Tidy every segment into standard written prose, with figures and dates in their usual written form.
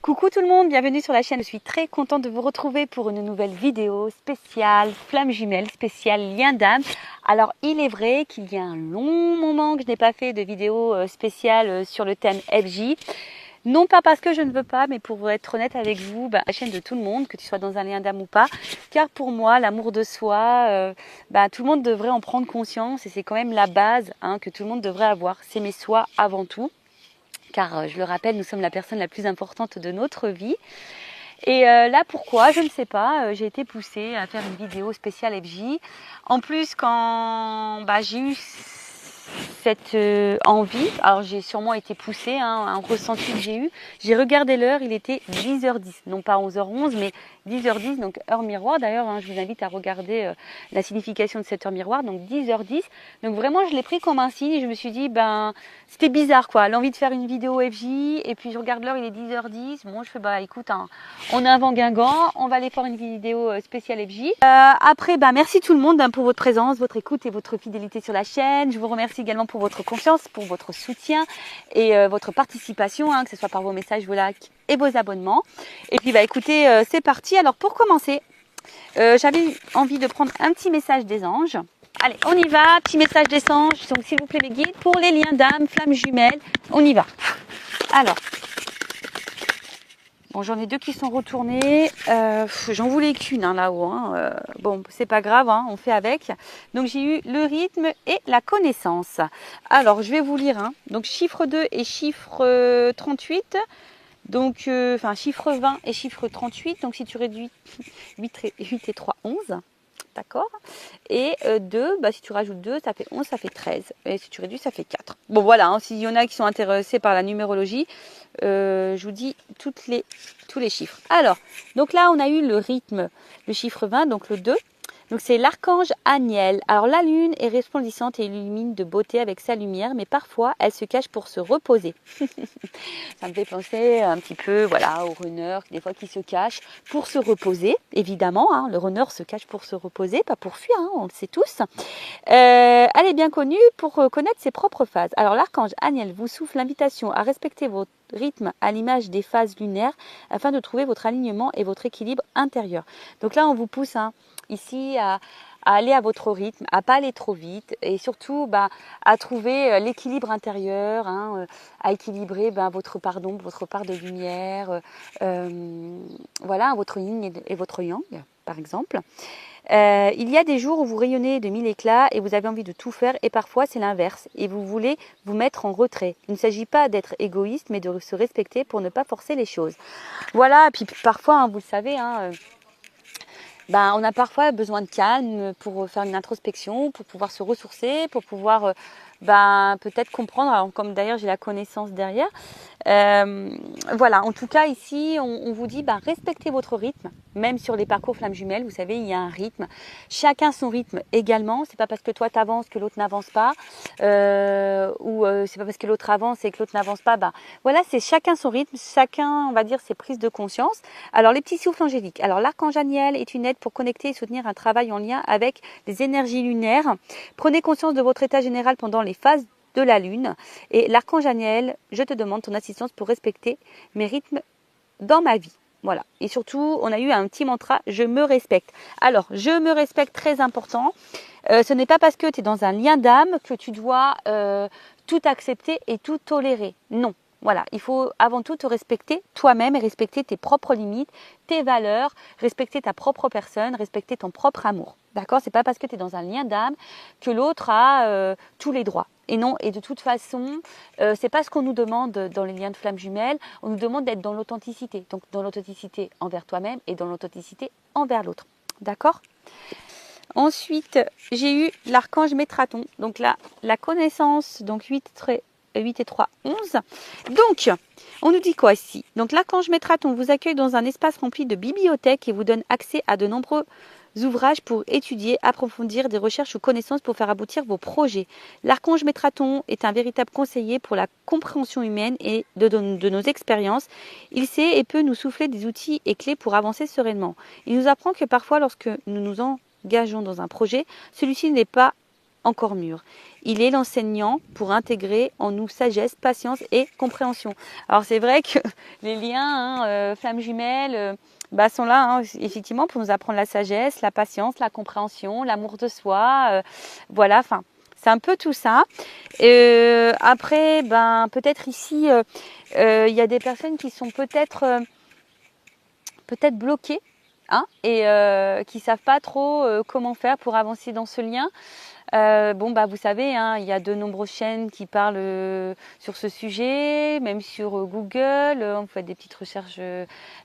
Coucou tout le monde, bienvenue sur la chaîne. Je suis très contente de vous retrouver pour une nouvelle vidéo spéciale flamme jumelle, spéciale lien d'âme. Alors il est vrai qu'il y a un long moment que je n'ai pas fait de vidéo spéciale sur le thème FJ. Non pas parce que je ne veux pas, mais pour être honnête avec vous, la chaîne de tout le monde, que tu sois dans un lien d'âme ou pas, car pour moi, l'amour de soi, tout le monde devrait en prendre conscience et c'est quand même la base que tout le monde devrait avoir. S'aimer soi avant tout. Car je le rappelle, nous sommes la personne la plus importante de notre vie. Et là, pourquoi? Je ne sais pas. J'ai été poussée à faire une vidéo spéciale FJ. En plus, quand j'ai eu cette envie, alors j'ai sûrement été poussée, un ressenti que j'ai regardé l'heure, il était 10h10, non pas 11h11, mais 10h10, donc heure miroir. D'ailleurs, je vous invite à regarder la signification de cette heure miroir, donc 10h10. Donc vraiment, je l'ai pris comme un signe et je me suis dit, c'était bizarre quoi, l'envie de faire une vidéo FJ, et puis je regarde l'heure, il est 10h10. Bon, je fais, écoute, on a un vent guingant, on va aller faire une vidéo spéciale FJ. Après, merci tout le monde pour votre présence, votre écoute et votre fidélité sur la chaîne. Je vous remercie également pour votre confiance, pour votre soutien et votre participation, que ce soit par vos messages, vos likes et vos abonnements. Et puis écoutez, c'est parti. Alors pour commencer, j'avais envie de prendre un petit message des anges. Allez, on y va, petit message des anges. Donc s'il vous plaît les guides, pour les liens d'âme, flammes jumelles, on y va. Alors, bon, j'en ai deux qui sont retournés. J'en voulais qu'une là-haut. Bon, c'est pas grave, on fait avec. Donc j'ai eu le rythme et la connaissance. Alors, je vais vous lire. Donc chiffre 2 et chiffre 38. Donc, chiffre 20 et chiffre 38. Donc si tu réduis 8 et 3, 11. D'accord. Et 2, si tu rajoutes 2, ça fait 11, ça fait 13. Et si tu réduis, ça fait 4. Bon, voilà, s'il y en a qui sont intéressés par la numérologie, je vous dis tous les chiffres. Alors, donc là, on a eu le rythme, le chiffre 20, donc le 2. Donc c'est l'archange Aniel. Alors la lune est resplendissante et illumine de beauté avec sa lumière, mais parfois elle se cache pour se reposer. Ça me fait penser un petit peu au runner, des fois qui se cache pour se reposer, évidemment. Le runner se cache pour se reposer, pas pour fuir, on le sait tous. Elle est bien connue pour connaître ses propres phases. Alors l'archange Aniel vous souffle l'invitation à respecter votre rythme à l'image des phases lunaires afin de trouver votre alignement et votre équilibre intérieur. Donc là, on vous pousse ici à aller à votre rythme, à pas aller trop vite et surtout à trouver l'équilibre intérieur, à équilibrer votre part d'ombre, votre part de lumière, votre yin et votre yang par exemple. Il y a des jours où vous rayonnez de mille éclats et vous avez envie de tout faire et parfois c'est l'inverse et vous voulez vous mettre en retrait. Il ne s'agit pas d'être égoïste mais de se respecter pour ne pas forcer les choses. Voilà, et puis parfois vous le savez, on a parfois besoin de calme pour faire une introspection, pour pouvoir se ressourcer, pour pouvoir peut-être comprendre, alors, comme d'ailleurs j'ai la connaissance derrière. En tout cas ici on vous dit respectez votre rythme, même sur les parcours flammes jumelles, vous savez il y a un rythme, chacun son rythme également, c'est pas parce que toi t'avances que l'autre n'avance pas, ou c'est pas parce que l'autre avance et que l'autre n'avance pas, c'est chacun son rythme, chacun on va dire ses prises de conscience. Alors les petits souffles angéliques, alors l'archange Aniel est une aide pour connecter et soutenir un travail en lien avec les énergies lunaires. Prenez conscience de votre état général pendant les phases de la lune et l'archange Aniel, je te demande ton assistance pour respecter mes rythmes dans ma vie. Voilà. Et surtout, on a eu un petit mantra, je me respecte. Alors, je me respecte, très important. Ce n'est pas parce que tu es dans un lien d'âme que tu dois tout accepter et tout tolérer. Non. Voilà, il faut avant tout te respecter toi-même et respecter tes propres limites, tes valeurs, respecter ta propre personne, respecter ton propre amour. D'accord? C'est pas parce que tu es dans un lien d'âme que l'autre a tous les droits. Et non, et de toute façon, c'est pas ce qu'on nous demande dans les liens de flammes jumelles. On nous demande d'être dans l'authenticité. Donc dans l'authenticité envers toi-même et dans l'authenticité envers l'autre. D'accord? Ensuite, j'ai eu l'archange Métraton. Donc là, la connaissance, donc 8 et 3, 11. Donc, on nous dit quoi ici? Donc l'archange Métraton vous accueille dans un espace rempli de bibliothèques et vous donne accès à de nombreux ouvrages pour étudier, approfondir des recherches ou connaissances pour faire aboutir vos projets. L'archange Métraton est un véritable conseiller pour la compréhension humaine et de nos expériences. Il sait et peut nous souffler des outils et clés pour avancer sereinement. Il nous apprend que parfois, lorsque nous nous engageons dans un projet, celui-ci n'est pas encore mûr. Il est l'enseignant pour intégrer en nous sagesse, patience et compréhension. Alors c'est vrai que les liens, flammes jumelles, sont là, hein, effectivement, pour nous apprendre la sagesse, la patience, la compréhension, l'amour de soi. Voilà, enfin, c'est un peu tout ça. Après, peut-être ici, il y a des personnes qui sont peut-être bloquées, hein, et qui savent pas trop comment faire pour avancer dans ce lien. Vous savez, hein, il y a de nombreuses chaînes qui parlent sur ce sujet, même sur Google, on fait des petites recherches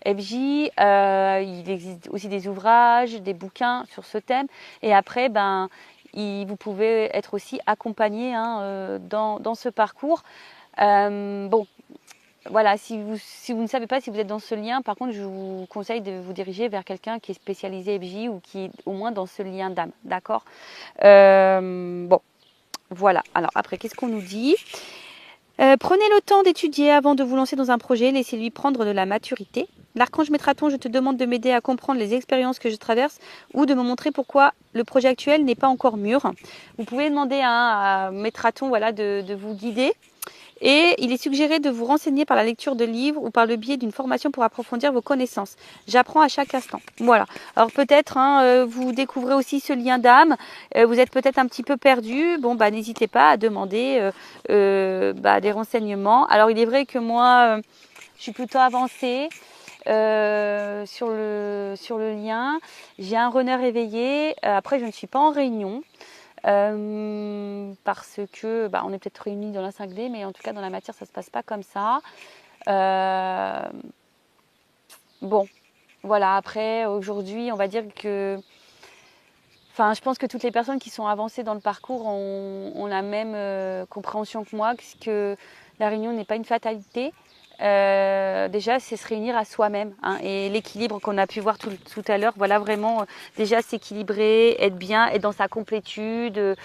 FJ, il existe aussi des ouvrages, des bouquins sur ce thème, et après, vous pouvez être aussi accompagné, hein, dans ce parcours. Voilà, si vous ne savez pas si vous êtes dans ce lien, par contre, je vous conseille de vous diriger vers quelqu'un qui est spécialisé FJ ou qui est au moins dans ce lien d'âme, d'accord? Voilà. Alors après, qu'est-ce qu'on nous dit? Prenez le temps d'étudier avant de vous lancer dans un projet, laissez-lui prendre de la maturité. L'archange Métraton, je te demande de m'aider à comprendre les expériences que je traverse ou de me montrer pourquoi le projet actuel n'est pas encore mûr. Vous pouvez demander à Métraton, voilà, de vous guider. Et il est suggéré de vous renseigner par la lecture de livres ou par le biais d'une formation pour approfondir vos connaissances. J'apprends à chaque instant. Voilà. Alors peut-être, hein, vous découvrez aussi ce lien d'âme. Vous êtes peut-être un petit peu perdu. N'hésitez pas à demander des renseignements. Alors il est vrai que moi, je suis plutôt avancée sur le lien. J'ai un runner éveillé. Après, je ne suis pas en réunion. Parce que on est peut-être réunis dans la 5D, mais en tout cas dans la matière ça se passe pas comme ça. Voilà, après aujourd'hui on va dire que je pense que toutes les personnes qui sont avancées dans le parcours ont la même compréhension que moi, que la réunion n'est pas une fatalité. Déjà c'est se réunir à soi-même, hein, et l'équilibre qu'on a pu voir tout à l'heure, voilà, vraiment déjà s'équilibrer, être bien, être dans sa complétude,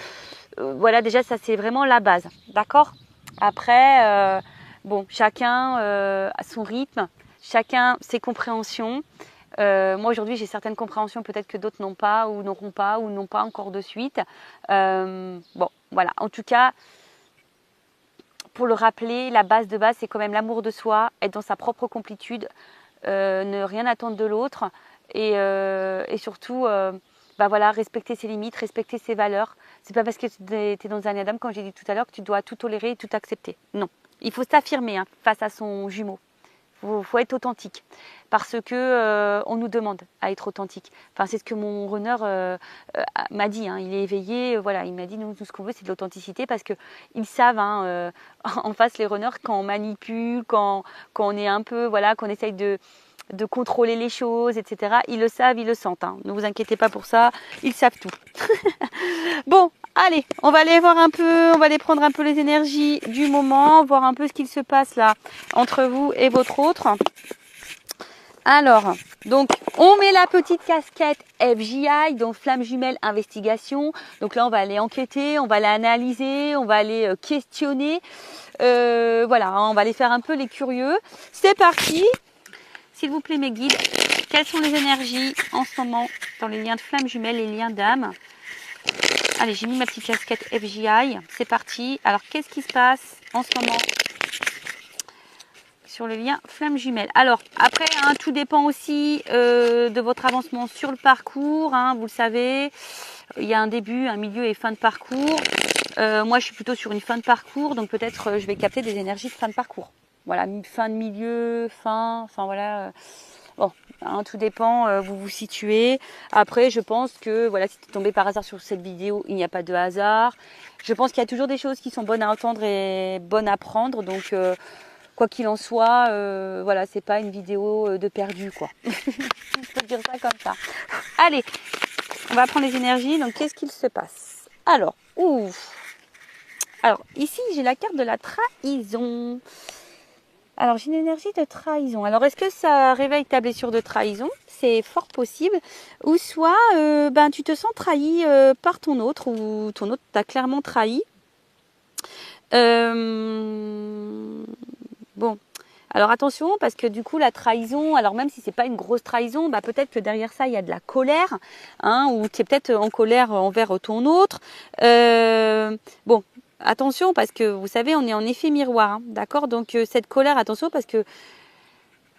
voilà, déjà ça c'est vraiment la base, d'accord? Après chacun a son rythme, chacun ses compréhensions. Moi aujourd'hui j'ai certaines compréhensions peut-être que d'autres n'ont pas ou n'auront pas ou n'ont pas encore de suite. Voilà, en tout cas pour le rappeler, la base de base, c'est quand même l'amour de soi, être dans sa propre complétude, ne rien attendre de l'autre et surtout, respecter ses limites, respecter ses valeurs. C'est pas parce que tu es dans un lien d'âme, comme j'ai dit tout à l'heure, que tu dois tout tolérer et tout accepter. Non, il faut s'affirmer, hein, face à son jumeau. Faut être authentique parce que on nous demande à être authentique. Enfin, c'est ce que mon runner m'a dit, hein. Il est éveillé, voilà, il m'a dit nous tout ce qu'on veut c'est de l'authenticité parce que ils savent, hein, en face les runners quand on manipule, quand on est un peu, voilà, qu'on essaye de contrôler les choses, etc. Ils le savent, ils le sentent, hein. Ne vous inquiétez pas pour ça, ils savent tout. Bon, allez, on va aller voir un peu, on va aller prendre un peu les énergies du moment, voir un peu ce qu'il se passe là entre vous et votre autre. Alors, donc, on met la petite casquette FJI, donc flamme jumelle investigation. Donc là, on va aller enquêter, on va aller analyser, on va aller questionner. Voilà, hein, on va aller faire un peu les curieux. C'est parti. S'il vous plaît, mes guides, quelles sont les énergies en ce moment dans les liens de flamme jumelle, les liens d'âme? Allez, j'ai mis ma petite casquette FJI. C'est parti. Alors, qu'est-ce qui se passe en ce moment sur le lien flamme jumelle? Alors, après, hein, tout dépend aussi de votre avancement sur le parcours. Hein, vous le savez, il y a un début, un milieu et fin de parcours. Moi, je suis plutôt sur une fin de parcours. Donc, peut-être je vais capter des énergies de fin de parcours. Voilà, fin de milieu, enfin voilà. Bon, hein, tout dépend, vous vous situez. Après, je pense que, voilà, si tu es tombé par hasard sur cette vidéo, il n'y a pas de hasard. Je pense qu'il y a toujours des choses qui sont bonnes à entendre et bonnes à prendre. Donc, quoi qu'il en soit, voilà, c'est pas une vidéo de perdu, quoi. Je peux dire ça comme ça. Allez, on va prendre les énergies. Donc, qu'est-ce qu'il se passe? Alors, Alors, ici, j'ai la carte de la trahison. Alors, j'ai une énergie de trahison. Alors, est-ce que ça réveille ta blessure de trahison? C'est fort possible. Ou soit, tu te sens trahi par ton autre, ou ton autre t'a clairement trahi. Alors attention, parce que du coup la trahison, alors même si c'est pas une grosse trahison, bah peut-être que derrière ça il y a de la colère, hein, ou tu es peut-être en colère envers ton autre. Bon, attention parce que vous savez on est en effet miroir, hein, d'accord. Donc cette colère, attention parce que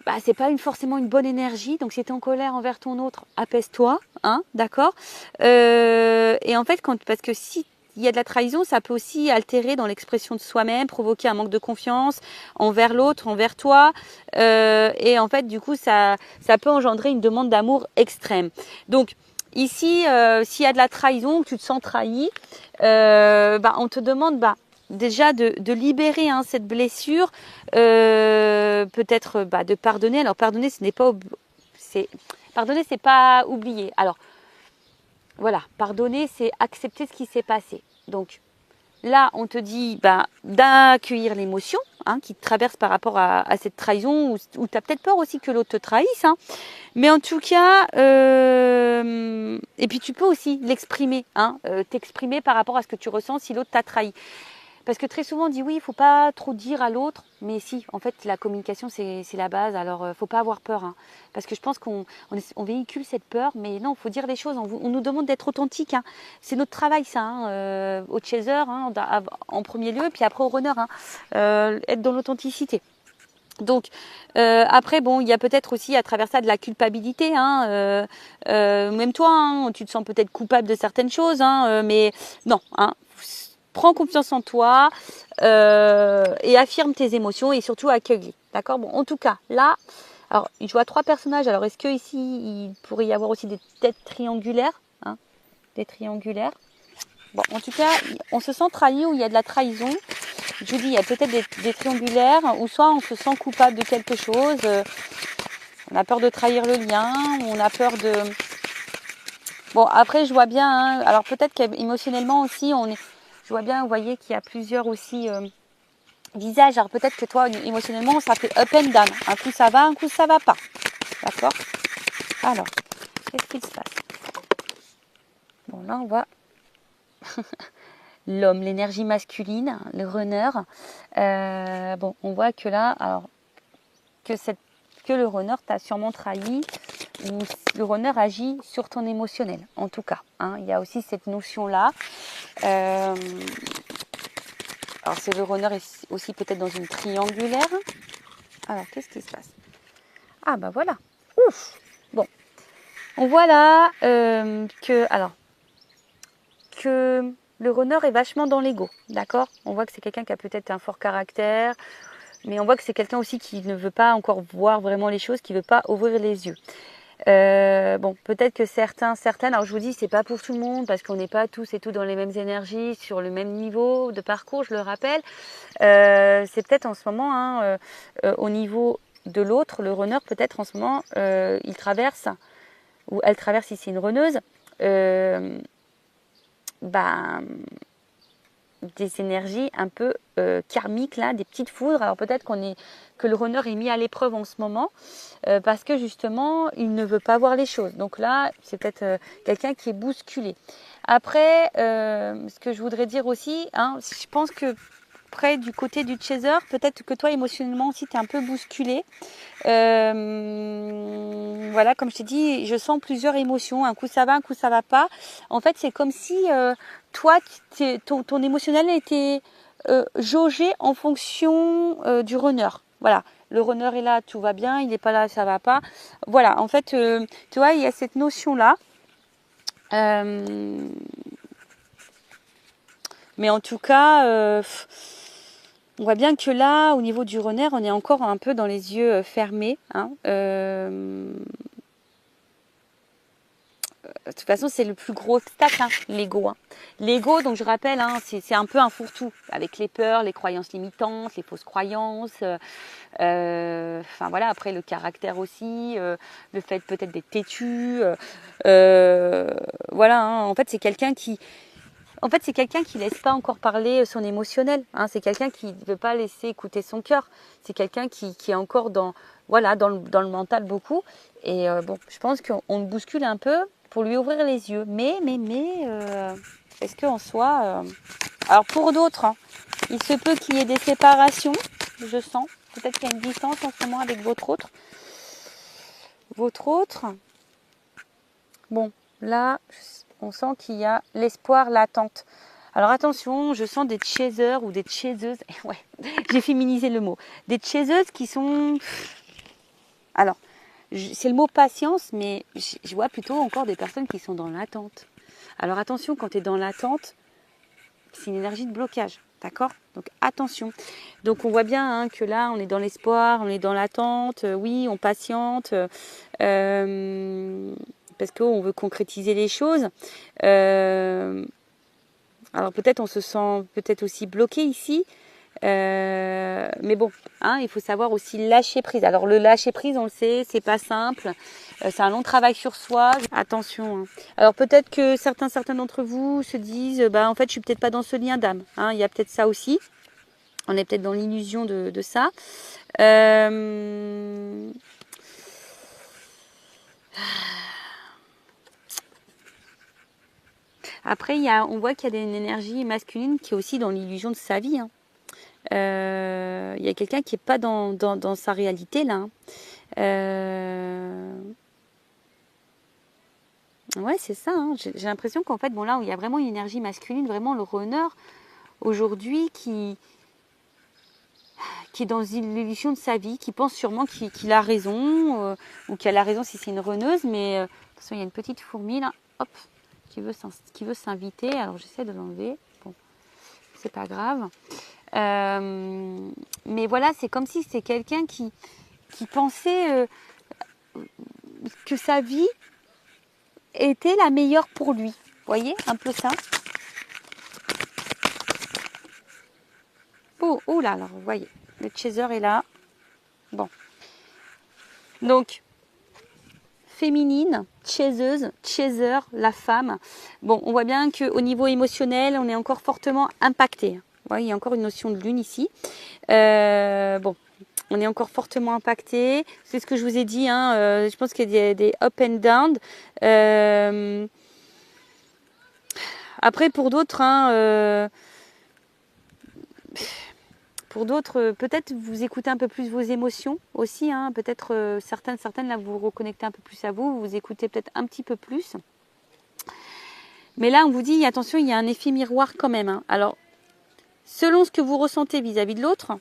bah, c'est pas forcément une bonne énergie. Donc si tu es en colère envers ton autre, apaise-toi, hein, d'accord. Et en fait parce que si il y a de la trahison, ça peut aussi altérer dans l'expression de soi-même, provoquer un manque de confiance envers l'autre, envers toi. Et en fait, du coup, ça peut engendrer une demande d'amour extrême. Donc, ici, s'il y a de la trahison, que tu te sens trahi, bah, on te demande déjà de libérer cette blessure, peut-être de pardonner. Alors, pardonner, pardonner, c'est pas oublier. Alors, voilà, pardonner, c'est accepter ce qui s'est passé. Donc là, on te dit d'accueillir l'émotion qui te traverse par rapport à cette trahison, ou tu as peut-être peur aussi que l'autre te trahisse. Mais en tout cas, et puis tu peux aussi l'exprimer, t'exprimer par rapport à ce que tu ressens si l'autre t'a trahi. Parce que très souvent on dit oui, il ne faut pas trop dire à l'autre, mais si, en fait la communication c'est la base, alors faut pas avoir peur. Parce que je pense qu'on véhicule cette peur, mais non, il faut dire les choses, on nous demande d'être authentique. C'est notre travail ça, au chaser en premier lieu, puis après au runner, être dans l'authenticité. Donc après bon, il y a peut-être aussi à travers ça de la culpabilité, même toi, tu te sens peut-être coupable de certaines choses, mais non, prends confiance en toi et affirme tes émotions et surtout accueille. D'accord. Bon, en tout cas, là, alors je vois 3 personnages. Alors, est-ce que ici, il pourrait y avoir aussi des têtes triangulaires, des triangulaires. Bon, en tout cas, on se sent trahi ou il y a de la trahison. Je vous dis, il y a peut-être des triangulaires ou soit on se sent coupable de quelque chose. On a peur de trahir le lien, on a peur de... Bon, après, je vois bien, alors peut-être qu'émotionnellement aussi, je vois bien, vous voyez qu'il y a plusieurs aussi visages. Alors peut-être que toi, émotionnellement, ça fait up and down. Un coup ça va, un coup ça va pas. D'accord. Alors, qu'est-ce qu'il se passe? Bon, là, on voit l'homme, l'énergie masculine, le runner. Bon, on voit que là, alors, que le runner t'a sûrement trahi, ou le runner agit sur ton émotionnel, en tout cas. Il y a aussi cette notion-là. Alors, c'est le runner aussi peut-être dans une triangulaire. Alors, qu'est-ce qui se passe? Ah, bah voilà. Ouf. Bon. On voit là que le runner est vachement dans l'ego. D'accord? On voit que c'est quelqu'un qui a peut-être un fort caractère. Mais on voit que c'est quelqu'un aussi qui ne veut pas encore voir vraiment les choses, qui ne veut pas ouvrir les yeux. Bon, peut-être que certaines, alors je vous dis, c'est pas pour tout le monde, parce qu'on n'est pas tous et toutes dans les mêmes énergies, sur le même niveau de parcours, je le rappelle. C'est peut-être en ce moment, au niveau de l'autre, le runner, peut-être en ce moment, il traverse, ou elle traverse, si c'est une runneuse, des énergies un peu karmiques, là, des petites foudres. Alors peut-être que le runner est mis à l'épreuve en ce moment parce que justement il ne veut pas voir les choses. Donc là c'est peut-être quelqu'un qui est bousculé. Après ce que je voudrais dire aussi, je pense que près du côté du chaser, peut-être que toi émotionnellement aussi tu es un peu bousculé. Voilà, comme je t'ai dit, je sens plusieurs émotions, un coup ça va, un coup ça va pas. En fait c'est comme si toi ton émotionnel était jaugé en fonction du runner. Voilà, le runner est là, tout va bien, il n'est pas là, ça va pas. Voilà, en fait tu vois, il y a cette notion là. Mais en tout cas on voit bien que là, au niveau du runner, on est encore un peu dans les yeux fermés. De toute façon, c'est le plus gros obstacle, l'ego. L'ego, donc je rappelle, c'est un peu un fourre-tout, avec les peurs, les croyances limitantes, les fausses croyances. Voilà, après le caractère aussi, le fait peut-être d'être têtu. Voilà, en fait, c'est quelqu'un qui... laisse pas encore parler son émotionnel. C'est quelqu'un qui ne veut pas laisser écouter son cœur. C'est quelqu'un qui est encore dans le mental beaucoup. Et je pense qu'on le bouscule un peu pour lui ouvrir les yeux. Mais est-ce qu'en soi... Alors pour d'autres, il se peut qu'il y ait des séparations, je sens. Peut-être qu'il y a une distance en ce moment avec votre autre. Votre autre. Bon, là, on sent qu'il y a l'espoir, l'attente. Alors attention, je sens des chasers ou des chaseuses. Ouais, j'ai féminisé le mot. Des chaseuses qui sont... Alors, c'est le mot patience, mais je vois plutôt encore des personnes qui sont dans l'attente. Alors attention, quand tu es dans l'attente, c'est une énergie de blocage. D'accord? Donc attention. Donc on voit bien hein, que là, on est dans l'espoir, on est dans l'attente. Oui, on patiente. Parce qu'on veut concrétiser les choses. Alors peut-être on se sent peut-être aussi bloqué ici. Mais bon, hein, il faut savoir aussi lâcher prise. Alors le lâcher prise, on le sait, c'est pas simple. C'est un long travail sur soi. Attention. Hein. Alors peut-être que certains d'entre vous se disent, bah en fait, je suis peut-être pas dans ce lien d'âme. Hein. Il y a peut-être ça aussi. On est peut-être dans l'illusion de ça. Après, on voit qu'il y a une énergie masculine qui est aussi dans l'illusion de sa vie. Hein. Il y a quelqu'un qui n'est pas dans sa réalité là. Ouais, c'est ça. Hein. J'ai l'impression qu'en fait, bon là, il y a vraiment une énergie masculine, vraiment le runner aujourd'hui qui est dans l'illusion de sa vie, qui pense sûrement qu'il a raison, ou qu'il a raison si c'est une runneuse, mais attention, il y a une petite fourmi là, hop, qui veut s'inviter. Alors j'essaie de l'enlever. Bon, c'est pas grave. Mais voilà, c'est comme si c'est quelqu'un qui pensait que sa vie était la meilleure pour lui. Vous voyez, un peu ça. Oh là, alors, vous voyez, le chaser est là. Bon. Donc, féminine, chaiseuse, chaser, la femme. Bon, on voit bien qu'au niveau émotionnel, on est encore fortement impacté. Vous voyez, il y a encore une notion de lune ici. Bon, on est encore fortement impacté. C'est ce que je vous ai dit. Hein, je pense qu'il y a des up and down. Après, pour d'autres, hein, peut-être vous écoutez un peu plus vos émotions aussi. Hein, peut-être certaines, là, vous vous reconnectez un peu plus à vous. Vous écoutez peut-être un petit peu plus. Mais là, on vous dit, attention, il y a un effet miroir quand même. Hein. Alors, selon ce que vous ressentez vis-à-vis de l'autre,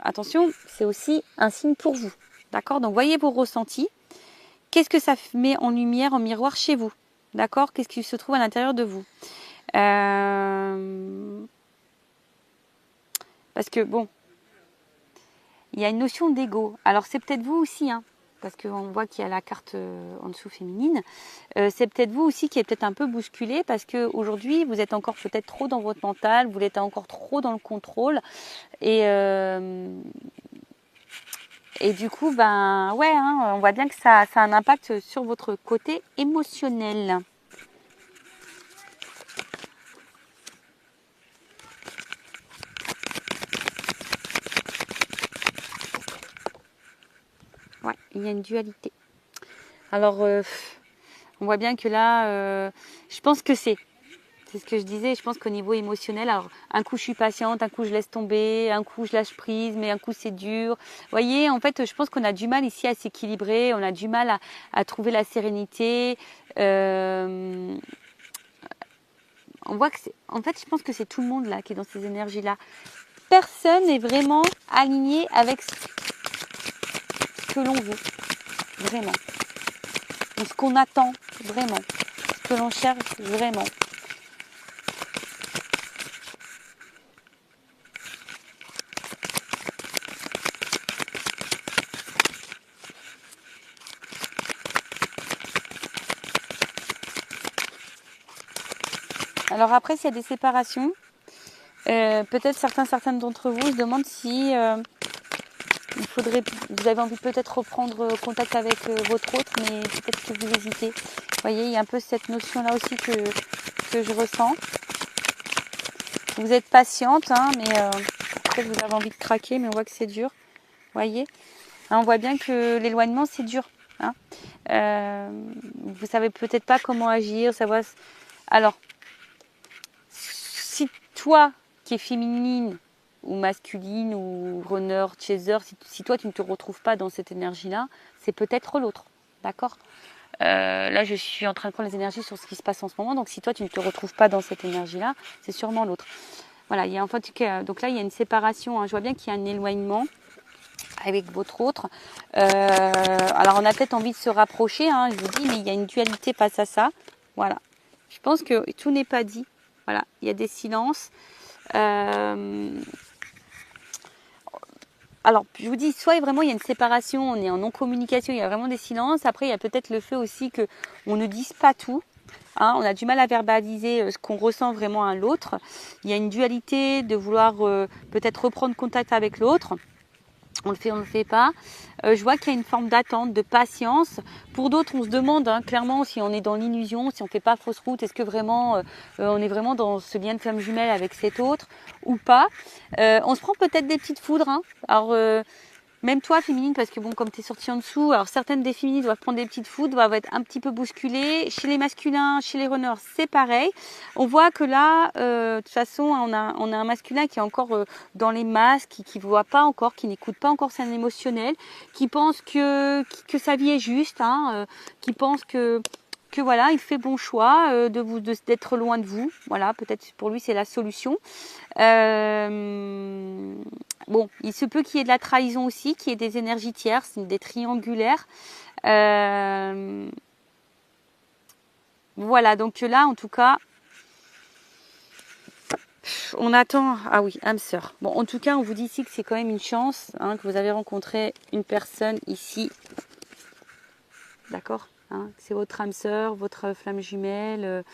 attention, c'est aussi un signe pour vous. D'accord? Donc, voyez vos ressentis. Qu'est-ce que ça met en lumière, en miroir chez vous? D'accord? Qu'est-ce qui se trouve à l'intérieur de vous? Parce que, bon, il y a une notion d'ego. Alors, c'est peut-être vous aussi, hein, parce qu'on voit qu'il y a la carte en dessous féminine. C'est peut-être vous aussi qui est peut-être un peu bousculé, parce qu'aujourd'hui, vous êtes encore peut-être trop dans votre mental, vous êtes encore trop dans le contrôle. Et du coup, ben ouais, hein, on voit bien que ça a un impact sur votre côté émotionnel. Ouais, il y a une dualité. Alors, on voit bien que là, je pense que c'est ce que je disais, je pense qu'au niveau émotionnel, alors un coup je suis patiente, un coup je laisse tomber, un coup je lâche prise, mais un coup c'est dur. Vous voyez, en fait, je pense qu'on a du mal ici à s'équilibrer, on a du mal à trouver la sérénité. On voit que en fait, je pense que c'est tout le monde là qui est dans ces énergies-là. Personne n'est vraiment aligné avec ce que l'on veut, vraiment. Ou ce qu'on attend, vraiment. Ce que l'on cherche, vraiment. Alors après, s'il y a des séparations, peut-être certaines d'entre vous se demandent si vous avez envie de peut-être reprendre contact avec votre autre, mais peut-être que vous hésitez. Vous voyez, il y a un peu cette notion-là aussi que je ressens. Vous êtes patiente, hein, mais peut-être vous avez envie de craquer, mais on voit que c'est dur. Vous voyez, hein, on voit bien que l'éloignement, c'est dur. Hein. Vous savez peut-être pas comment agir, savoir. Alors, si toi qui es féminine, ou masculine ou runner, chaser, si toi tu ne te retrouves pas dans cette énergie-là, c'est peut-être l'autre, d'accord? Là, je suis en train de prendre les énergies sur ce qui se passe en ce moment, donc si toi tu ne te retrouves pas dans cette énergie-là, c'est sûrement l'autre. Voilà, il y a enfin, donc là il y a une séparation, hein. Je vois bien qu'il y a un éloignement avec votre autre. Alors on a peut-être envie de se rapprocher, hein, je vous dis, mais il y a une dualité face à ça. Voilà. Je pense que tout n'est pas dit. Voilà, il y a des silences. Alors, je vous dis, soit vraiment il y a une séparation, on est en non-communication, il y a vraiment des silences. Après, il y a peut-être le fait aussi qu'on ne dise pas tout. Hein, on a du mal à verbaliser ce qu'on ressent vraiment à l'autre. Il y a une dualité de vouloir peut-être reprendre contact avec l'autre. On le fait, on ne le fait pas. Je vois qu'il y a une forme d'attente, de patience. Pour d'autres, on se demande clairement si on est dans l'illusion, si on ne fait pas fausse route, est-ce que vraiment on est vraiment dans ce lien de flamme jumelle avec cet autre ou pas. On se prend peut-être des petites foudres. Hein. Alors, même toi, féminine, parce que bon, comme tu es sortie en dessous, alors certaines des féminines doivent prendre des petites foudres, doivent être un petit peu bousculées. Chez les masculins, chez les runners, c'est pareil. On voit que là, de toute façon, on a un masculin qui est encore dans les masques, qui ne voit pas encore, qui n'écoute pas encore son émotionnel, qui pense que sa vie est juste, hein, qui pense que voilà, il fait bon choix d'être loin de vous. Voilà, peut-être pour lui c'est la solution. Bon, il se peut qu'il y ait de la trahison aussi, qu'il y ait des énergies tierces, des triangulaires. Voilà, donc là en tout cas, on attend. Ah oui, âme sœur. Bon, en tout cas, on vous dit ici que c'est quand même une chance, hein, que vous avez rencontré une personne ici. D'accord, hein, c'est votre âme sœur, votre flamme jumelle.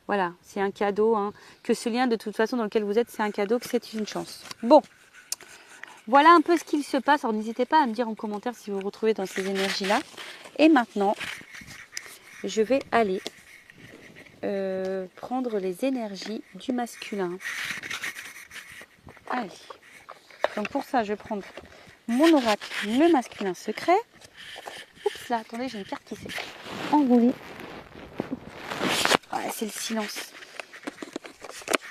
Voilà, c'est un cadeau. Hein, que ce lien, de toute façon, dans lequel vous êtes, c'est un cadeau, que c'est une chance. Bon, voilà un peu ce qu'il se passe. Alors, n'hésitez pas à me dire en commentaire si vous vous retrouvez dans ces énergies-là. Et maintenant, je vais aller prendre les énergies du masculin. Allez. Donc, pour ça, je vais prendre mon oracle, le masculin secret. Oups, là, attendez, j'ai une carte qui s'est enroulée. Ouais, c'est le silence.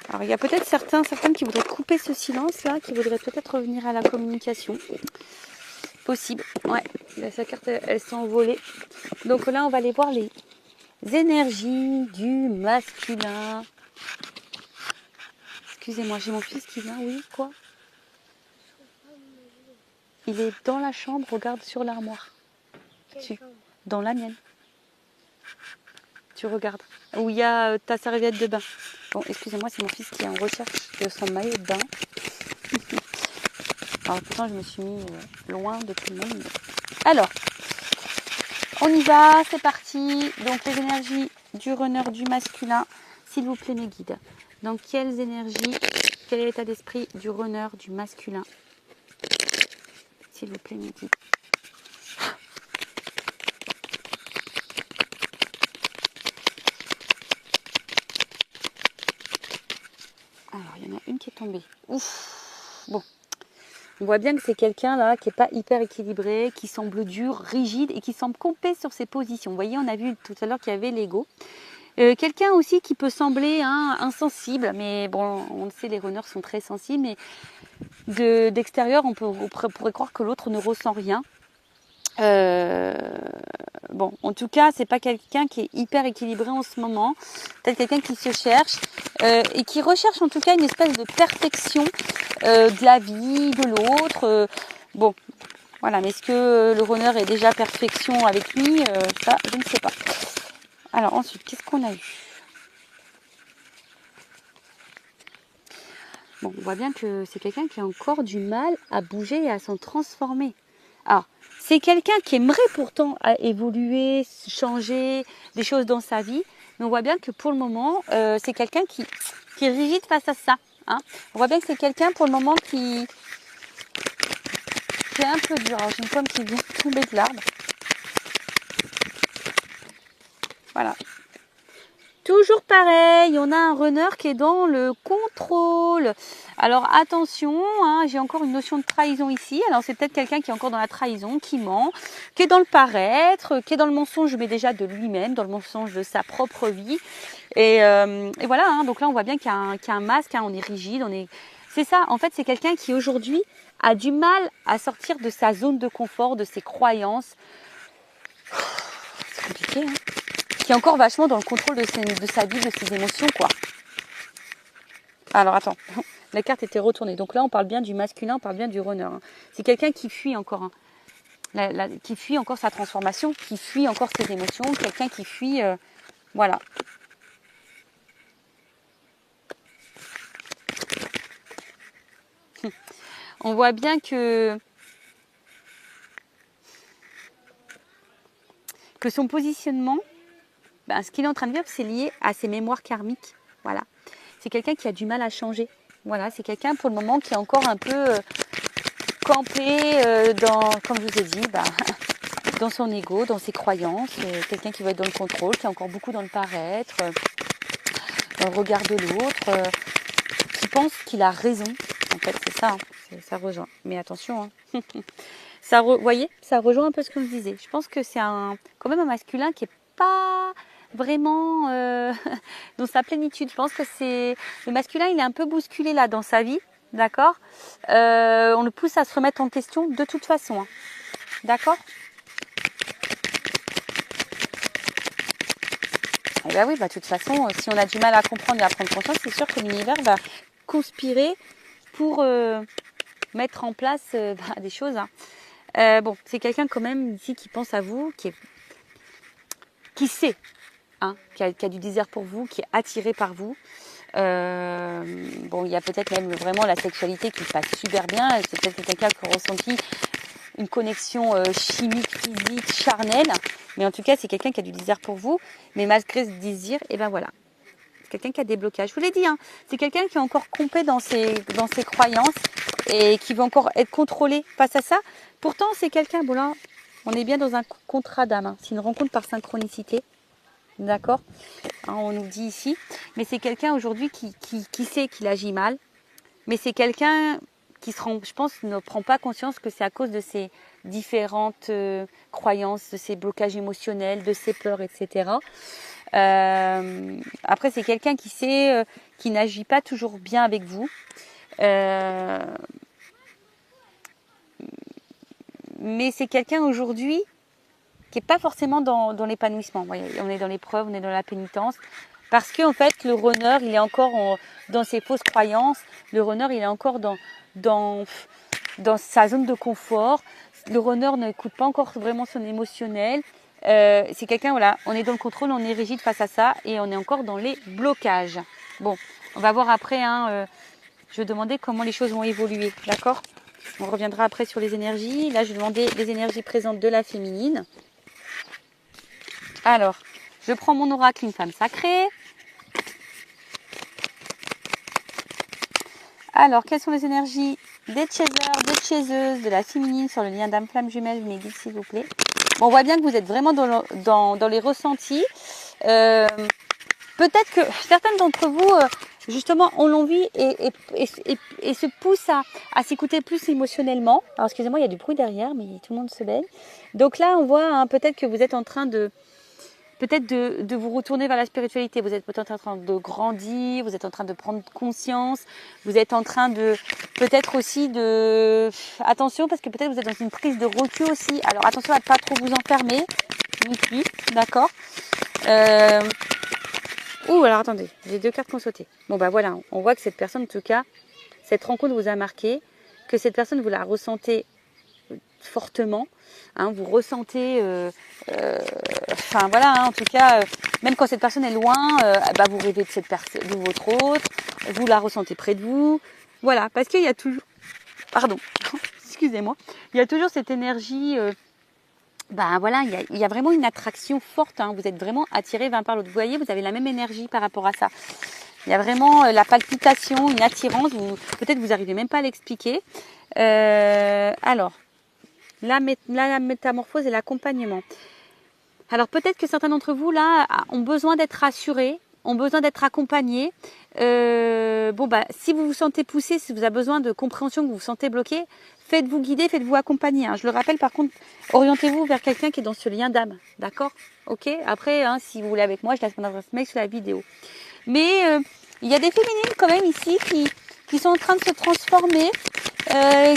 Alors, il y a peut-être certaines qui voudraient couper ce silence-là, qui voudraient peut-être revenir à la communication. Possible. Ouais, là, sa carte, elle s'est envolée. Donc là, on va aller voir les énergies du masculin. Excusez-moi, j'ai mon fils qui vient. Oui, quoi? Il est dans la chambre, regarde sur l'armoire. Dans la mienne. Tu regardes. Où il y a ta serviette de bain. Bon, excusez-moi, c'est mon fils qui est en recherche de son maillot de bain. Alors pourtant, je me suis mis loin de tout le monde. Alors, on y va, c'est parti. Donc les énergies du runner, du masculin. S'il vous plaît, mes guides. Dans quelles énergies, quel est l'état d'esprit du runner, du masculin? S'il vous plaît, mes guides. Alors, il y en a une qui est tombée. Ouf. Bon. On voit bien que c'est quelqu'un là qui n'est pas hyper équilibré, qui semble dur, rigide et qui semble camper sur ses positions. Vous voyez, on a vu tout à l'heure qu'il y avait l'ego. Quelqu'un aussi qui peut sembler insensible, mais bon, on le sait, les runners sont très sensibles, mais d'extérieur, on pourrait croire que l'autre ne ressent rien. Bon, en tout cas, c'est pas quelqu'un qui est hyper équilibré en ce moment. Peut-être quelqu'un qui se cherche et qui recherche en tout cas une espèce de perfection de la vie, de l'autre. Bon, voilà. Mais est-ce que le runner est déjà perfection avec lui? Ça, je ne sais pas. Alors ensuite, qu'est-ce qu'on a eu? Bon, on voit bien que c'est quelqu'un qui a encore du mal à bouger et à s'en transformer. Alors, c'est quelqu'un qui aimerait pourtant évoluer, changer des choses dans sa vie, mais on voit bien que pour le moment, c'est quelqu'un qui est rigide face à ça. Hein. On voit bien que c'est quelqu'un pour le moment qui est un peu dur. Alors, j'ai une pomme qui vient tomber de l'arbre. Voilà. Toujours pareil, on a un runner qui est dans le contrôle. Alors attention, hein, j'ai encore une notion de trahison ici. Alors c'est peut-être quelqu'un qui est encore dans la trahison, qui ment, qui est dans le paraître, qui est dans le mensonge, mais déjà de lui-même, dans le mensonge de sa propre vie. Et voilà, hein, donc là on voit bien qu'il y a un masque, hein, on est rigide, C'est ça, en fait, c'est quelqu'un qui aujourd'hui a du mal à sortir de sa zone de confort, de ses croyances. C'est compliqué, hein. Qui est encore vachement dans le contrôle de sa vie, de ses émotions, quoi. Alors, attends, la carte était retournée. Donc là, on parle bien du masculin, on parle bien du runner. Hein. C'est quelqu'un qui fuit encore, hein. Qui fuit encore sa transformation, qui fuit encore ses émotions, quelqu'un qui fuit... voilà. On voit bien que son positionnement, ben, ce qu'il est en train de vivre, c'est lié à ses mémoires karmiques. Voilà. C'est quelqu'un qui a du mal à changer. Voilà, c'est quelqu'un pour le moment qui est encore un peu campé dans, comme je vous ai dit, ben, dans son ego, dans ses croyances. Quelqu'un qui va être dans le contrôle, qui est encore beaucoup dans le paraître, dans le regard de l'autre, qui pense qu'il a raison. En fait, c'est ça, hein, ça rejoint. Mais attention, hein. Vous voyez, ça rejoint un peu ce que je disais. Je pense que c'est quand même un masculin qui n'est pas vraiment dans sa plénitude. Je pense que le masculin, il est un peu bousculé là dans sa vie, d'accord. On le pousse à se remettre en question de toute façon, hein. D'accord. Et bien oui, de toute façon, si on a du mal à comprendre et à prendre conscience, c'est sûr que l'univers va conspirer pour mettre en place des choses, hein. Bon, c'est quelqu'un quand même ici qui pense à vous, qui sait, hein, qui a du désir pour vous, qui est attiré par vous. Bon, il y a peut-être même vraiment la sexualité qui passe super bien. C'est peut-être quelqu'un qui a ressenti une connexion chimique, physique, charnelle. Mais en tout cas, c'est quelqu'un qui a du désir pour vous. Mais malgré ce désir, et ben voilà. C'est quelqu'un qui a des blocages. Je vous l'ai dit, hein, c'est quelqu'un qui est encore complet dans ses croyances et qui veut encore être contrôlé face à ça. Pourtant, c'est quelqu'un, bon là, on est bien dans un contrat d'âme. Hein. C'est une rencontre par synchronicité. D'accord, hein, on nous dit ici. Mais c'est quelqu'un aujourd'hui qui sait qu'il agit mal. Mais c'est quelqu'un qui, je pense, ne prend pas conscience que c'est à cause de ses différentes croyances, de ses blocages émotionnels, de ses peurs, etc. Après, c'est quelqu'un qui sait, qui n'agit pas toujours bien avec vous. Mais c'est quelqu'un aujourd'hui qui n'est pas forcément dans l'épanouissement. On est dans l'épreuve, on est dans la pénitence. Parce qu'en fait, le runner, il est encore dans ses fausses croyances. Le runner, il est encore dans sa zone de confort. Le runner n'écoute pas encore vraiment son émotionnel. C'est quelqu'un, voilà, on est dans le contrôle, on est rigide face à ça et on est encore dans les blocages. Bon, on va voir après, hein, je vais demander comment les choses vont évoluer, d'accord ? On reviendra après sur les énergies. Là, je vais demander les énergies présentes de la féminine. Alors, je prends mon oracle, une femme sacrée. Alors, quelles sont les énergies des chasers, des chaseuses, de la féminine sur le lien d'âme flamme jumelle, vous m'aidez s'il vous plaît. Bon, on voit bien que vous êtes vraiment dans les ressentis. Peut-être que certaines d'entre vous, justement, ont l'envie et se poussent à s'écouter plus émotionnellement. Alors, excusez-moi, il y a du bruit derrière, mais tout le monde se baigne. Donc là, on voit hein, peut-être que vous êtes en train de vous retourner vers la spiritualité. Vous êtes peut-être en train de grandir, vous êtes en train de prendre conscience, vous êtes en train de peut-être aussi de... Attention, parce que peut-être vous êtes dans une prise de recul aussi. Alors attention à ne pas trop vous enfermer, non plus, d'accord. Ouh, alors attendez, j'ai 2 cartes qui ont sauté. Bon bah voilà, on voit que cette personne, en tout cas, cette rencontre vous a marqué, que cette personne, vous la ressentez fortement, hein, vous ressentez, enfin voilà, hein, en tout cas, même quand cette personne est loin, vous rêvez de cette personne, de votre autre, vous la ressentez près de vous, voilà, parce qu'il y a toujours, pardon, excusez-moi, il y a toujours cette énergie, voilà, il y a vraiment une attraction forte, hein, vous êtes vraiment attiré l'un par l'autre, vous voyez, vous avez la même énergie par rapport à ça. Il y a vraiment la palpitation, une attirance, peut-être vous n'arrivez même pas à l'expliquer. Alors, la métamorphose et l'accompagnement. Alors peut-être que certains d'entre vous là ont besoin d'être rassurés, ont besoin d'être accompagnés. Si vous vous sentez poussé, si vous avez besoin de compréhension, que vous vous sentez bloqué, faites-vous guider, faites-vous accompagner. Hein. Je le rappelle par contre, orientez-vous vers quelqu'un qui est dans ce lien d'âme, d'accord ? Ok. Après, hein, si vous voulez avec moi, je laisse mon adresse mail sur la vidéo. Mais il y a des féminines quand même ici qui sont en train de se transformer,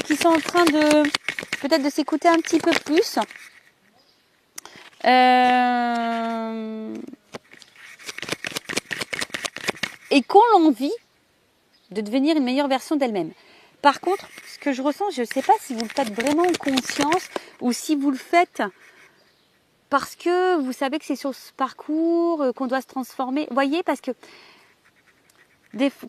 qui sont en train de peut-être de s'écouter un petit peu plus. Et qu'on l'envie de devenir une meilleure version d'elle-même. Par contre, ce que je ressens, je ne sais pas si vous le faites vraiment en conscience ou si vous le faites parce que vous savez que c'est sur ce parcours qu'on doit se transformer. Vous voyez, parce que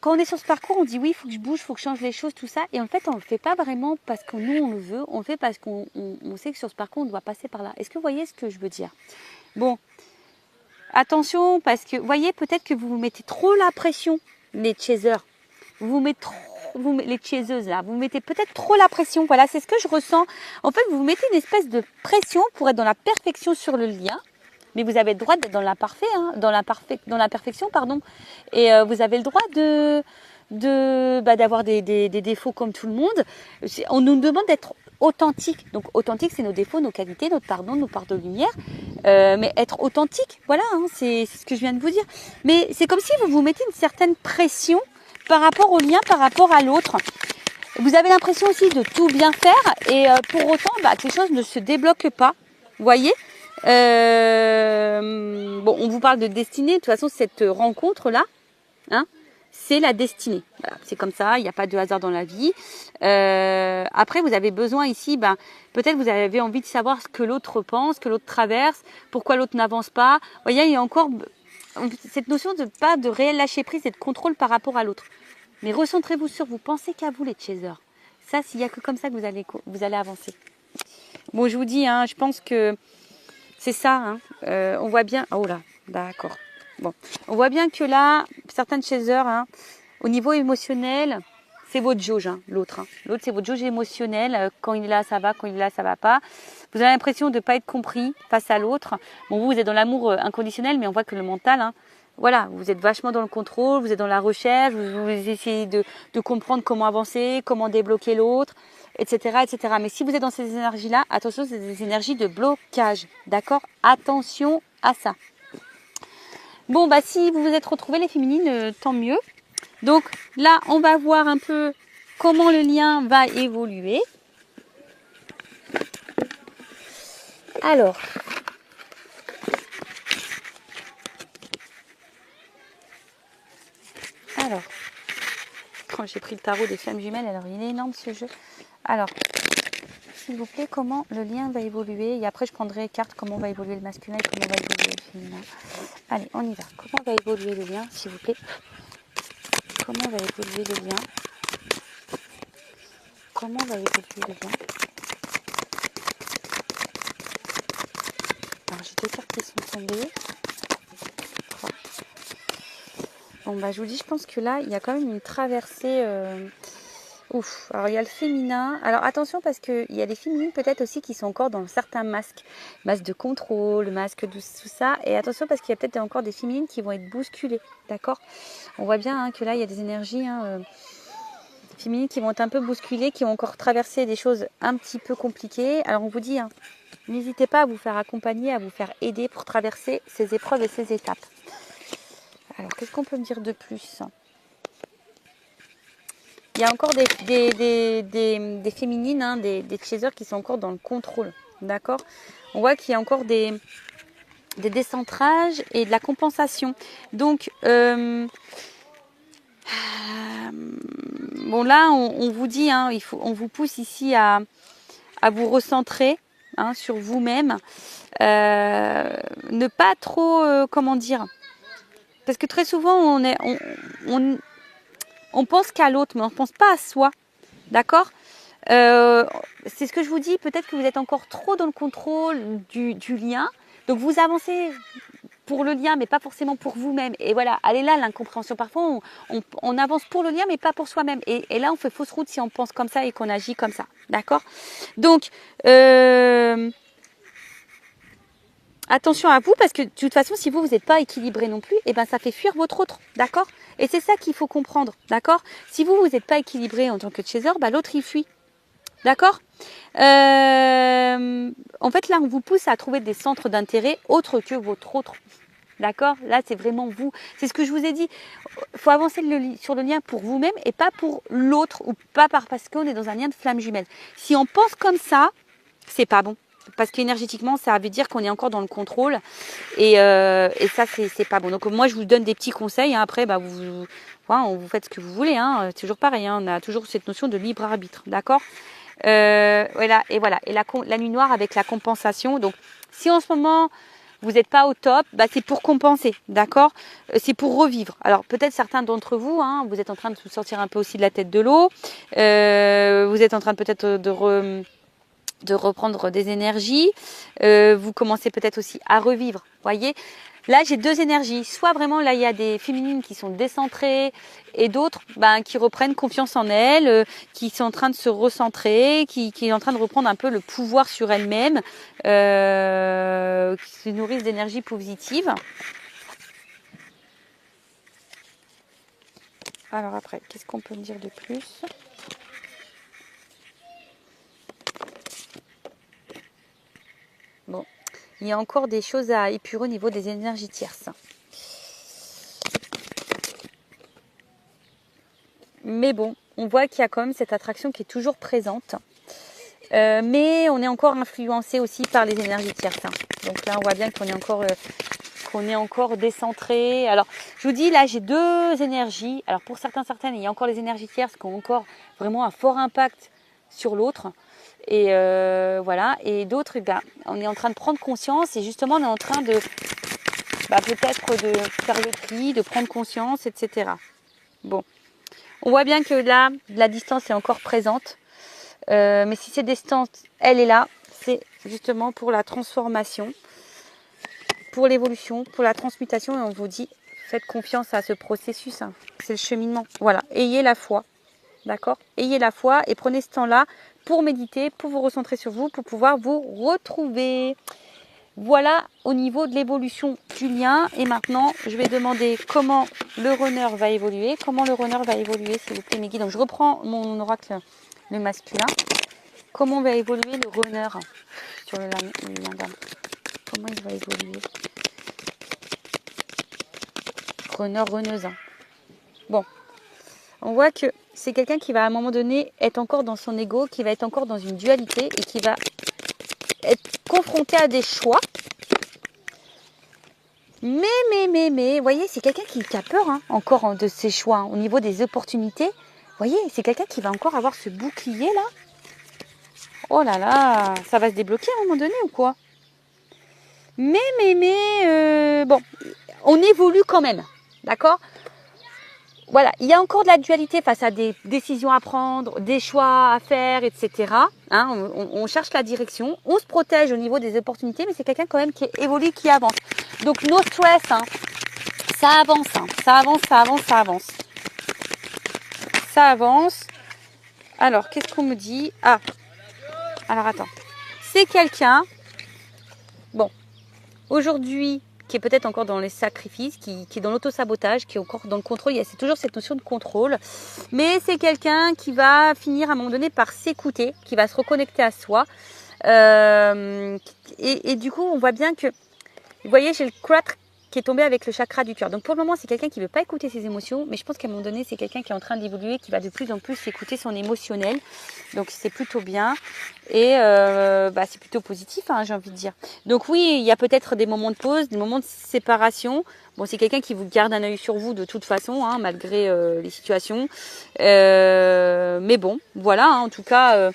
quand on est sur ce parcours, on dit oui, il faut que je bouge, il faut que je change les choses, tout ça. Et en fait, on ne le fait pas vraiment parce que nous, on le veut. On le fait parce qu'on sait que sur ce parcours, on doit passer par là. Est-ce que vous voyez ce que je veux dire? Bon, attention, parce que, vous voyez, peut-être que vous vous mettez trop la pression, les chasers. Les chaseuses là, vous mettez peut-être trop la pression. Voilà, c'est ce que je ressens. En fait, vous mettez une espèce de pression pour être dans la perfection sur le lien. Mais vous avez le droit d'être dans l'imparfait, hein, dans la perfection, pardon. Et vous avez le droit d'avoir des défauts comme tout le monde. On nous demande d'être authentique. Donc authentique, c'est nos défauts, nos qualités, notre pardon, nos parts de lumière. Mais être authentique, voilà, hein, c'est ce que je viens de vous dire. Mais c'est comme si vous vous mettez une certaine pression par rapport au lien, par rapport à l'autre. Vous avez l'impression aussi de tout bien faire et pour autant que les choses ne se débloquent pas. Vous voyez, bon, on vous parle de destinée. De toute façon, cette rencontre-là, hein, c'est la destinée. Voilà, c'est comme ça, il n'y a pas de hasard dans la vie. Après, vous avez besoin ici, peut-être vous avez envie de savoir ce que l'autre pense, que l'autre traverse, pourquoi l'autre n'avance pas. Vous voyez, il y a encore cette notion de pas de réel lâcher prise et de contrôle par rapport à l'autre. Mais recentrez-vous sur vous, pensez qu'à vous les chasers. Ça, s'il n'y a que comme ça que vous allez avancer. Bon, je vous dis, hein, je pense que c'est ça. Hein. On voit bien. Oh là, d'accord. Bon, on voit bien que là, certains chasers, hein, au niveau émotionnel, c'est votre jauge, hein, l'autre. Hein. L'autre, c'est votre jauge émotionnelle. Quand il est là, ça va. Quand il est là, ça va pas. Vous avez l'impression de ne pas être compris face à l'autre. Bon, vous êtes dans l'amour inconditionnel, mais on voit que le mental, hein, voilà, vous êtes vachement dans le contrôle, vous êtes dans la recherche, vous essayez de comprendre comment avancer, comment débloquer l'autre, etc., etc. Mais si vous êtes dans ces énergies-là, attention, c'est des énergies de blocage, d'accord? Attention à ça. Bon, si vous vous êtes retrouvés les féminines, tant mieux. Donc là, on va voir un peu comment le lien va évoluer. Alors, quand j'ai pris le tarot des flammes jumelles, alors il est énorme ce jeu. Alors, s'il vous plaît, comment le lien va évoluer? Et après, je prendrai carte comment va évoluer le masculin et comment va évoluer le féminin. Allez, on y va. Comment va évoluer le lien, s'il vous plaît? Comment va évoluer le lien? Comment va évoluer le lien? Alors, j'ai 2 cartes qui sont tombées. 3. Bon, je vous dis, je pense que là, il y a quand même une traversée. Ouf. Alors, il y a le féminin. Alors, attention, parce qu'il y a des féminines peut-être aussi qui sont encore dans certains masques. Masque de contrôle, masque de tout ça. Et attention, parce qu'il y a peut-être encore des féminines qui vont être bousculées. D'accord? On voit bien hein, que là, il y a des énergies féminines qui vont être un peu bousculées, qui vont encore traverser des choses un petit peu compliquées. Alors, on vous dit, hein, n'hésitez pas à vous faire accompagner, à vous faire aider pour traverser ces épreuves et ces étapes. Alors, qu'est-ce qu'on peut me dire de plus? Il y a encore des féminines, hein, des chasers qui sont encore dans le contrôle. D'accord? On voit qu'il y a encore des décentrages et de la compensation. Donc, bon là, on vous dit, hein, on vous pousse ici à vous recentrer hein, sur vous-même. Ne pas trop, comment dire? Parce que très souvent, on pense qu'à l'autre, mais on ne pense pas à soi. D'accord? C'est ce que je vous dis. Peut-être que vous êtes encore trop dans le contrôle du lien. Donc, vous avancez pour le lien, mais pas forcément pour vous-même. Et voilà, elle est là, l'incompréhension. Parfois, on avance pour le lien, mais pas pour soi-même. Et là, on fait fausse route si on pense comme ça et qu'on agit comme ça. D'accord? Donc, attention à vous, parce que de toute façon, si vous n'êtes pas équilibré non plus, et ça fait fuir votre autre, d'accord? Et c'est ça qu'il faut comprendre, d'accord? Si vous n'êtes pas équilibré en tant que chaser, l'autre il fuit, d'accord? En fait, là, on vous pousse à trouver des centres d'intérêt autres que votre autre, D'accord? Là, c'est vraiment vous. C'est ce que je vous ai dit. Il faut avancer sur le lien pour vous-même et pas pour l'autre ou pas parce qu'on est dans un lien de flamme jumelle. Si on pense comme ça, c'est pas bon. Parce qu'énergétiquement, ça veut dire qu'on est encore dans le contrôle. Et ça, c'est pas bon. Donc, moi, je vous donne des petits conseils. Hein. Après, vous faites ce que vous voulez. Hein. C'est toujours pareil. Hein. On a toujours cette notion de libre arbitre. D'accord? Voilà. Et la nuit noire avec la compensation. Donc, si en ce moment, vous n'êtes pas au top, c'est pour compenser. D'accord? C'est pour revivre. Alors, peut-être certains d'entre vous, hein, vous êtes en train de vous sortir un peu aussi de la tête de l'eau. Vous êtes en train peut-être de reprendre des énergies. Vous commencez peut-être aussi à revivre. Voyez, là j'ai deux énergies. Soit vraiment là il y a des féminines qui sont décentrées et d'autres qui reprennent confiance en elles, qui sont en train de se recentrer, qui est en train de reprendre un peu le pouvoir sur elles-mêmes, qui se nourrissent d'énergie positive. Alors après, qu'est-ce qu'on peut me dire de plus ? Bon, il y a encore des choses à épurer au niveau des énergies tierces. Mais bon, on voit qu'il y a quand même cette attraction qui est toujours présente. Mais on est encore influencé aussi par les énergies tierces. Donc là, on voit bien qu'on est encore décentré. Alors, je vous dis, là, j'ai deux énergies. Alors, pour certaines, il y a encore les énergies tierces qui ont encore vraiment un fort impact sur l'autre. Et voilà. Et d'autres, on est en train de prendre conscience. Et justement, on est en train de peut-être de faire le tri, de prendre conscience, etc. Bon. On voit bien que là, la distance est encore présente. Mais si cette distance, elle est là, c'est justement pour la transformation, pour l'évolution, pour la transmutation. Et on vous dit, faites confiance à ce processus. Hein. C'est le cheminement. Voilà. Ayez la foi. D'accord ? Ayez la foi et prenez ce temps-là pour méditer, pour vous recentrer sur vous, pour pouvoir vous retrouver. Voilà au niveau de l'évolution du lien. Et maintenant, je vais demander comment le runner va évoluer. Comment le runner va évoluer, s'il vous plaît, mes guides. Donc, je reprends mon oracle, le masculin. Comment va évoluer le runner sur le lien d'âme ? Comment il va évoluer ? Runner, runneuse. Bon. On voit que c'est quelqu'un qui va à un moment donné être encore dans son ego, qui va être encore dans une dualité et qui va être confronté à des choix. Mais, vous voyez, c'est quelqu'un qui a peur encore de ses choix. Hein, au niveau des opportunités, vous voyez, c'est quelqu'un qui va encore avoir ce bouclier là. Oh là là, ça va se débloquer à un moment donné ou quoi ? Mais, bon, on évolue quand même, d'accord ? Voilà, il y a encore de la dualité face à des décisions à prendre, des choix à faire, etc. Hein, on cherche la direction, on se protège au niveau des opportunités, mais c'est quelqu'un quand même qui évolue, qui avance. Donc, no stress, ça avance, ça avance. Ça avance. Alors, qu'est-ce qu'on me dit ? Ah, alors attends. C'est quelqu'un, bon, aujourd'hui, qui est peut-être encore dans les sacrifices, qui est dans l'auto-sabotage, qui est encore dans le contrôle. C'est toujours cette notion de contrôle. Mais c'est quelqu'un qui va finir à un moment donné par s'écouter, qui va se reconnecter à soi. Et du coup, on voit bien que, vous voyez, j'ai le 4 qui est tombé avec le chakra du cœur. Donc pour le moment, c'est quelqu'un qui ne veut pas écouter ses émotions, mais je pense qu'à un moment donné, c'est quelqu'un qui est en train d'évoluer, qui va de plus en plus écouter son émotionnel. Donc c'est plutôt bien et c'est plutôt positif, j'ai envie de dire. Donc oui, il y a peut-être des moments de pause, des moments de séparation. Bon, c'est quelqu'un qui vous garde un œil sur vous de toute façon, malgré les situations. Mais bon, voilà, en tout cas...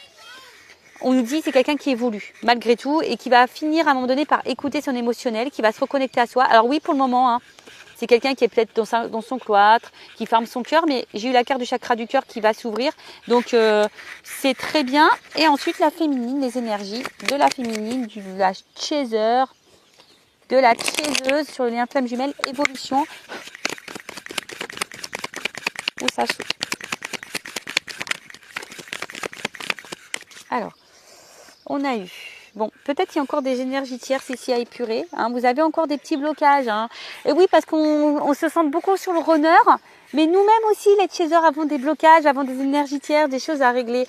on nous dit que c'est quelqu'un qui évolue malgré tout et qui va finir à un moment donné par écouter son émotionnel, qui va se reconnecter à soi. Alors oui, pour le moment, c'est quelqu'un qui est peut-être dans son cloître, qui ferme son cœur, mais j'ai eu la carte du chakra du cœur qui va s'ouvrir. Donc c'est très bien. Et ensuite la féminine, les énergies de la féminine, de la chaser, de la chaiseuse sur le lien flamme jumelle, évolution. Où ça s'ouvre. Alors. On a eu, bon, peut-être il y a encore des énergies tierces ici à épurer. Vous avez encore des petits blocages. Et oui, parce qu'on se sent beaucoup sur le runner. Mais nous-mêmes aussi, les chasers, avons des blocages, avons des énergies tierces, des choses à régler.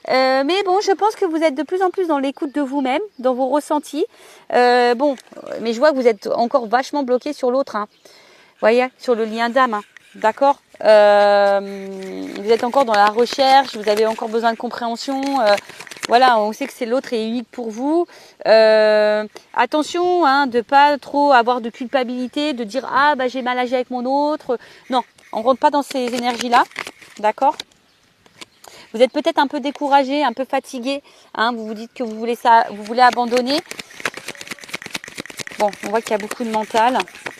Mais bon, je pense que vous êtes de plus en plus dans l'écoute de vous-même, dans vos ressentis. Bon, mais je vois que vous êtes encore vachement bloqué sur l'autre. Hein. Vous voyez, sur le lien d'âme. Hein. D'accord. Vous êtes encore dans la recherche, vous avez encore besoin de compréhension. Voilà, on sait que c'est l'autre est unique pour vous. Attention, hein, de pas trop avoir de culpabilité, de dire ah bah j'ai mal agi avec mon autre. Non, on rentre pas dans ces énergies-là, d'accord. Vous êtes peut-être un peu découragé, un peu fatigué. Hein, vous vous dites que vous voulez abandonner. Bon, on voit qu'il y a beaucoup de mental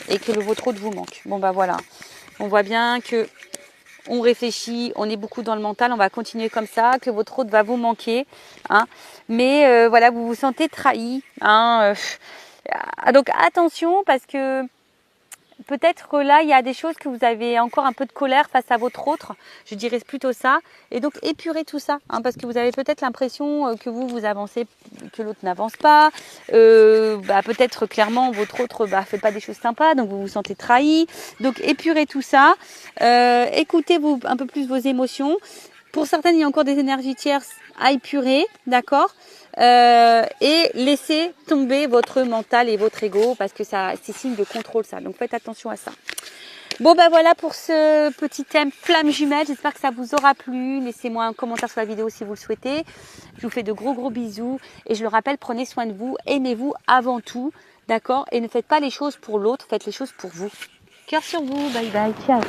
et que votre autre vous manque. Bon bah voilà, on voit bien que on réfléchit, on est beaucoup dans le mental, on va continuer comme ça, que votre autre va vous manquer, hein. Mais voilà, vous vous sentez trahi, hein. Donc attention parce que peut-être là il y a des choses que vous avez encore un peu de colère face à votre autre, je dirais plutôt ça, et donc épurez tout ça, hein, parce que vous avez peut-être l'impression que vous avancez, que l'autre n'avance pas, peut-être clairement votre autre fait pas des choses sympas, donc vous vous sentez trahi, donc épurez tout ça, écoutez un peu plus vos émotions. Pour certaines il y a encore des énergies tierces à épurer, d'accord. Et laissez tomber votre mental et votre ego parce que ça c'est signe de contrôle ça, donc faites attention à ça. Bon ben voilà pour ce petit thème flamme jumelle, j'espère que ça vous aura plu, laissez-moi un commentaire sur la vidéo si vous le souhaitez, je vous fais de gros bisous et je le rappelle, prenez soin de vous, aimez-vous avant tout, d'accord, et ne faites pas les choses pour l'autre, faites les choses pour vous. Cœur sur vous, bye bye, ciao.